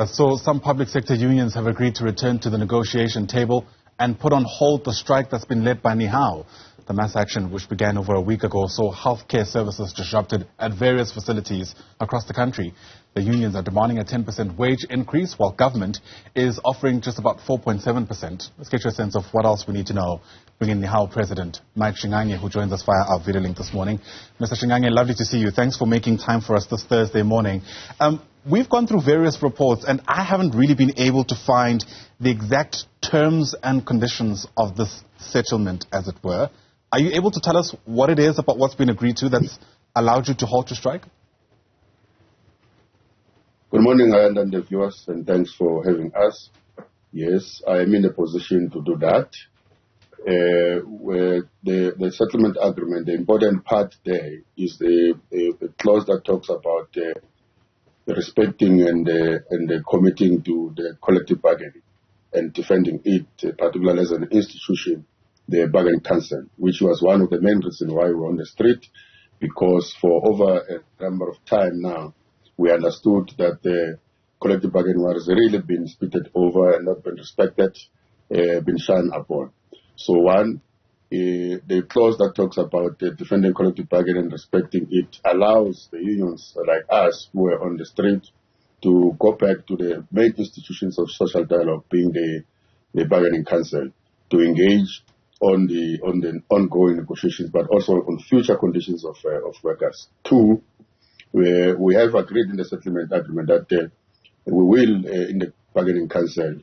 So some public sector unions have agreed to return to the negotiation table and put on hold the strike that's been led by Nehawu. The mass action, which began over a week ago, saw healthcare services disrupted at various facilities across the country. The unions are demanding a 10% wage increase, while government is offering just about 4.7%. Let's get you a sense of what else we need to know. Bring in Nehawu President Mike Shingange, who joins us via our video link this morning. Mr. Shingange, lovely to see you. Thanks for making time for us this Thursday morning. We've gone through various reports, and I haven't really been able to find the exact terms and conditions of this settlement, as it were. Are you able to tell us what it is about what's been agreed to that's allowed you to halt your strike? Good morning, Ayanda and the viewers, and thanks for having us. Yes, I am in a position to do that. Where the settlement agreement, the important part there is the clause that talks about respecting and committing to the collective bargaining and defending it, particularly as an institution, the bargaining council, which was one of the main reasons why we were on the street, because for over a number of time now, we understood that the collective bargaining was really been spitted over and not been respected, been shined upon. So one, the clause that talks about defending collective bargaining and respecting it allows the unions like us who are on the street to go back to the main institutions of social dialogue, being the bargaining council, to engage on the ongoing negotiations, but also on future conditions of workers. Two, we have agreed in the settlement agreement that we will, in the bargaining council,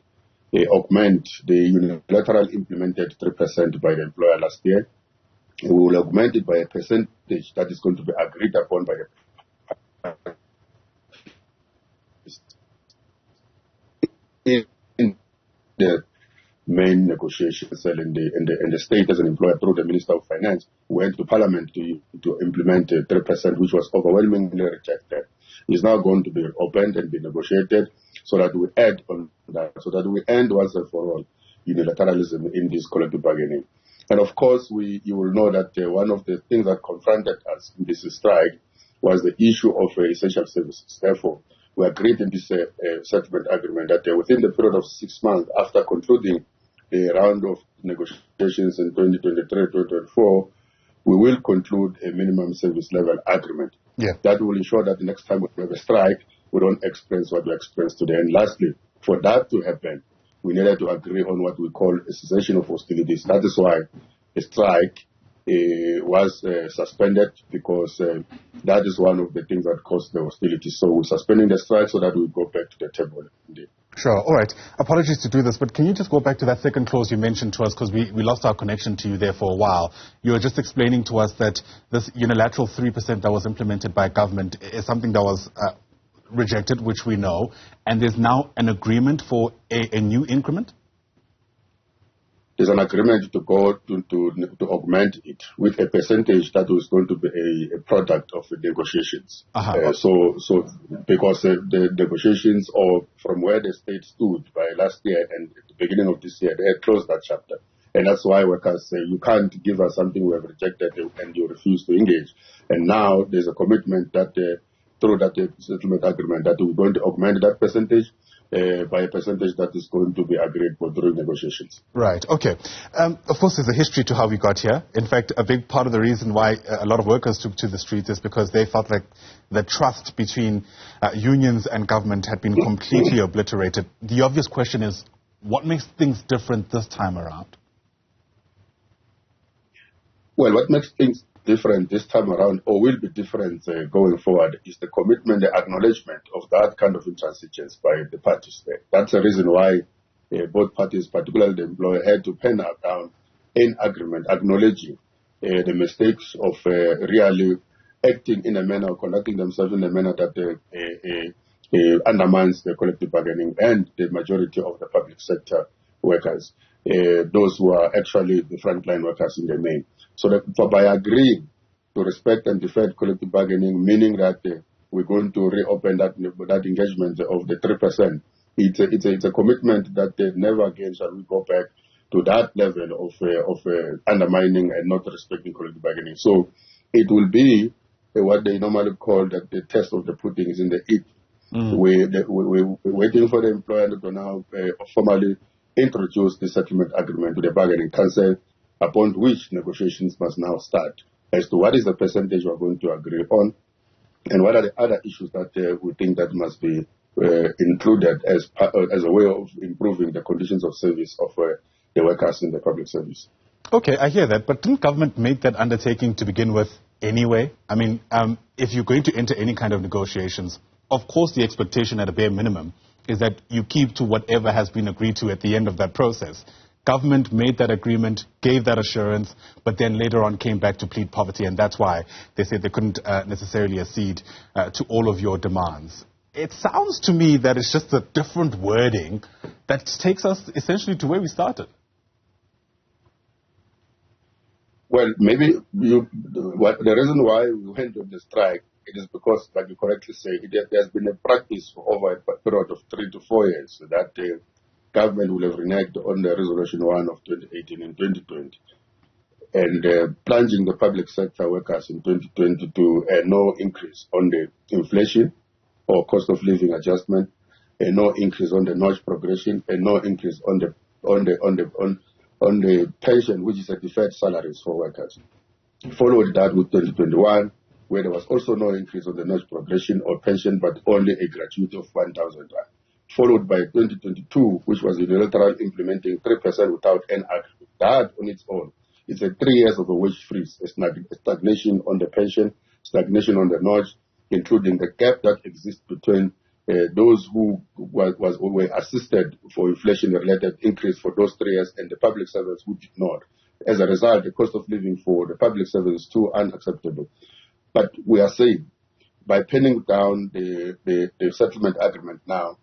augment the unilateral implemented 3% by the employer last year. We will augment it by a percentage that is going to be agreed upon by the main negotiations in the state as an employer through the Minister of Finance. Went to Parliament to implement 3%, which was overwhelmingly rejected. Is now going to be opened and be negotiated so that we add on that, so that we end once and for all unilateralism in this collective bargaining. And of course, you will know that one of the things that confronted us in this strike was the issue of essential services. Therefore, we agreed in this settlement agreement that within the period of 6 months after concluding the round of negotiations in 2023-2024, we will conclude a minimum service level agreement. Yeah. That will ensure that the next time we have a strike, we don't experience what we experienced today. And lastly, for that to happen, we needed to agree on what we call a cessation of hostilities. That is why the strike was suspended, because that is one of the things that caused the hostilities. So we're suspending the strike so that we go back to the table. Indeed. Sure. All right. Apologies to do this, but can you just go back to that second clause you mentioned to us, because we lost our connection to you there for a while. You were just explaining to us that this unilateral 3% that was implemented by government is something that was rejected, which we know, and there's now an agreement for a new increment? There's an agreement to go to augment it with a percentage that was going to be a product of the negotiations. So because the negotiations, or from where the state stood by last year and at the beginning of this year, they had closed that chapter. And that's why workers say, you can't give us something we have rejected and you refuse to engage. And now there's a commitment that through that settlement agreement that we're going to augment that percentage by a percentage that is going to be agreed for during negotiations. Right, okay. Of course, there's a history to how we got here. In fact, a big part of the reason why a lot of workers took to the streets is because they felt like the trust between unions and government had been completely obliterated. The obvious question is, what makes things different this time around? Well, what makes things different this time around, or will be different going forward, is the commitment, the acknowledgement of that kind of intransigence by the parties there. That's the reason why both parties, particularly the employer, had to pen down an agreement acknowledging the mistakes of really acting in a manner, conducting themselves in a manner that undermines the collective bargaining and the majority of the public sector workers, those who are actually the frontline workers in the main. So that by agreeing to respect and defend collective bargaining, meaning that we're going to reopen that engagement of the 3%, it's a commitment that never again shall we go back to that level of undermining and not respecting collective bargaining. So it will be what they normally call that the test of the pudding is in the eat. We're waiting for the employer to now formally introduce the settlement agreement to the bargaining council, upon which negotiations must now start as to what is the percentage we're going to agree on, and what are the other issues that we think that must be included as a way of improving the conditions of service of the workers in the public service. Okay, I hear that, but didn't government make that undertaking to begin with anyway? I mean, if you're going to enter any kind of negotiations, of course the expectation at a bare minimum is that you keep to whatever has been agreed to at the end of that process. Government made that agreement, gave that assurance, but then later on came back to plead poverty, and that's why they said they couldn't necessarily accede to all of your demands. It sounds to me that it's just a different wording that takes us essentially to where we started. Well, maybe the reason why we went on the strike, it is because, like you correctly say, there's been a practice for over a period of 3 to 4 years that the government will have reneged on the Resolution 1 of 2018 and 2020, and plunging the public sector workers in 2022 no increase on the inflation or cost of living adjustment, and no increase on the notch progression, and no increase on the pension, which is a deferred salaries for workers. Followed that with 2021, where there was also no increase on the notch progression or pension, but only a gratuity of 1,000 rand. Followed by 2022, which was unilateral, implementing 3% without any agreement. That on its own, it's a 3 years of a wage freeze, a stagnation on the pension, stagnation on the notch, including the gap that exists between those who were assisted for inflation-related increase for those 3 years and the public servants who did not. As a result, the cost of living for the public servants is too unacceptable. But we are saying, by penning down the settlement agreement now,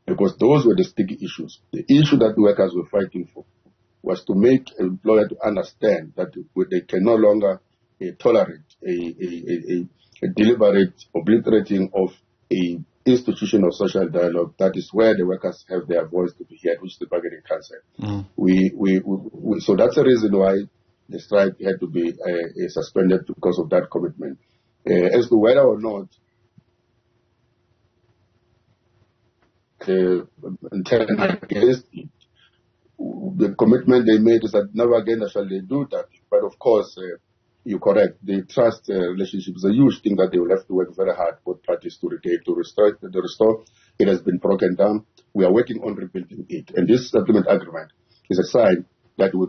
because those were the sticky issues. The issue that the workers were fighting for was to make an employer to understand that they can no longer tolerate a deliberate obliterating of a institution of social dialogue. That is where the workers have their voice to be heard, which is the bargaining council. So that's the reason why the strike had to be suspended, because of that commitment. As to whether or not intend against it, the commitment they made is that never again shall they do that. But of course, you're correct. The trust relationship is a huge thing that they will have to work very hard, both parties, to restore. It has been broken down. We are working on rebuilding it. And this settlement agreement is a sign that we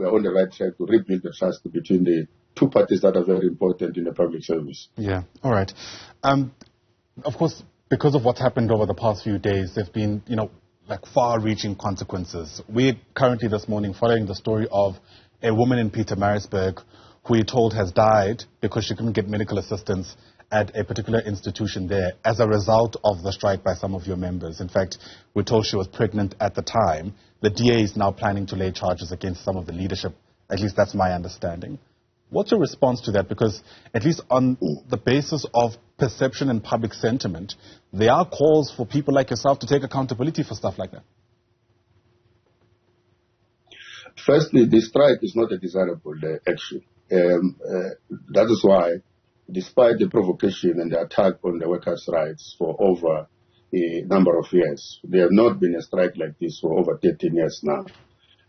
are on the right track to rebuild the trust between the two parties that are very important in the public service. Yeah, all right. Of course, because of what's happened over the past few days, there have been, like far-reaching consequences. We're currently this morning following the story of a woman in Pietermaritzburg who we're told has died because she couldn't get medical assistance at a particular institution there as a result of the strike by some of your members. In fact, we're told she was pregnant at the time. The DA is now planning to lay charges against some of the leadership. At least that's my understanding. What's your response to that? Because at least on the basis of perception and public sentiment, there are calls for people like yourself to take accountability for stuff like that. Firstly, the strike is not a desirable action. That is why, despite the provocation and the attack on the workers' rights for over a number of years, there have not been a strike like this for over 13 years now.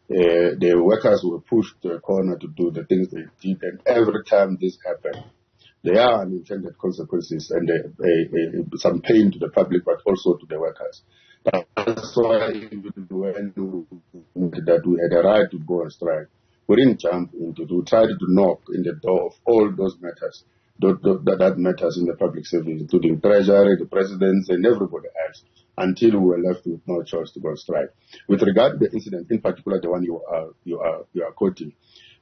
The workers were pushed to a corner to do the things they did, and every time this happened, there are unintended consequences and some pain to the public, but also to the workers. That's why when that we had a right to go on strike, we didn't jump into it. We tried to knock in the door of all those matters, that matters in the public service, including Treasury, the presidents, and everybody else, until we were left with no choice to go on strike. With regard to the incident, in particular the one you are quoting,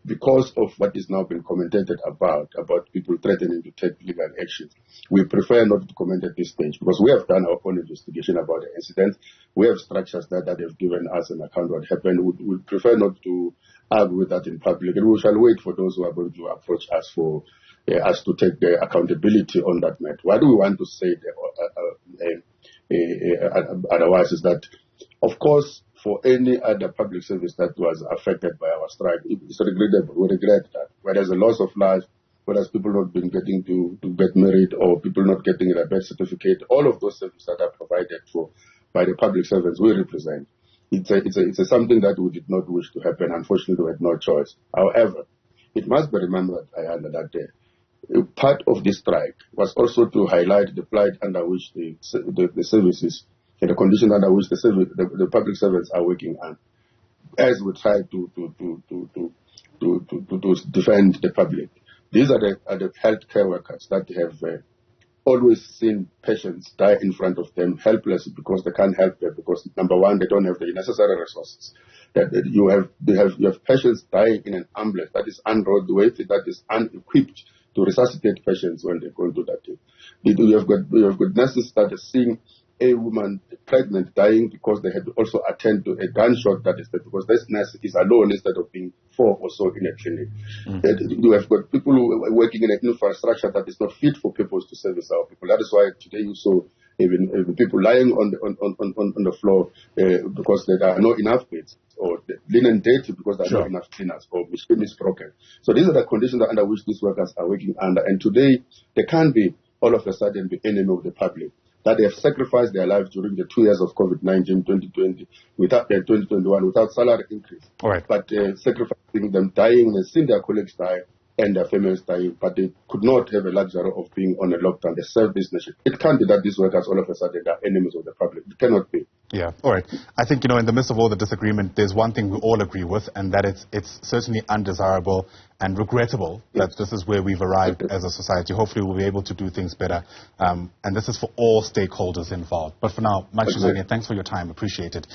because of what is now being commented about people threatening to take legal action, we prefer not to comment at this stage, because we have done our own investigation about the incident. We have structures that have given us an account of what happened. We prefer not to argue with that in public, and we shall wait for those who are going to approach us for us to take the accountability on that matter. What do we want to say otherwise is that, of course, for any other public service that was affected by our strike, it's regrettable. We regret that. Where there's a loss of life, whether it's people not being getting to get married or people not getting a birth certificate, all of those services that are provided for by the public servants we represent. It's something that we did not wish to happen. Unfortunately, we had no choice. However, it must be remembered, Ayanda, that part of this strike was also to highlight the plight under which the services and the conditions under which the public servants are working on, as we try to defend the public. These are the healthcare workers that have always seen patients die in front of them helpless because they can't help them, because number one, they don't have the necessary resources. That you have patients dying in an ambulance that is unroadworthy, that is unequipped to resuscitate patients when they go into that thing. You have got nurses that are seeing a woman pregnant dying because they had to also attend to a gunshot that is there, because this nurse is alone instead of being 4 or so in a clinic. You have got people who are working in an infrastructure that is not fit for people to service our people. That is why today you saw even people lying on the floor because there are not enough beds, or linen dirty because there are not enough cleaners, or machine is broken. So these are the conditions under which these workers are working under. And today they can't be all of a sudden the enemy of the public. That they have sacrificed their lives during the 2 years of COVID-19, 2020, 2021, without salary increase. All right. But sacrificing them dying, and seeing their colleagues die and their families dying, but they could not have a luxury of being on a lockdown. They serve this nation. It can't be that these workers all of a sudden are enemies of the public. It cannot be. Yeah, all right. I think, in the midst of all the disagreement, there's one thing we all agree with, and that it's certainly undesirable and regrettable that this is where we've arrived as a society. Hopefully we'll be able to do things better. And this is for all stakeholders involved. But for now, Mike Shingange, thanks for your time. Appreciate it.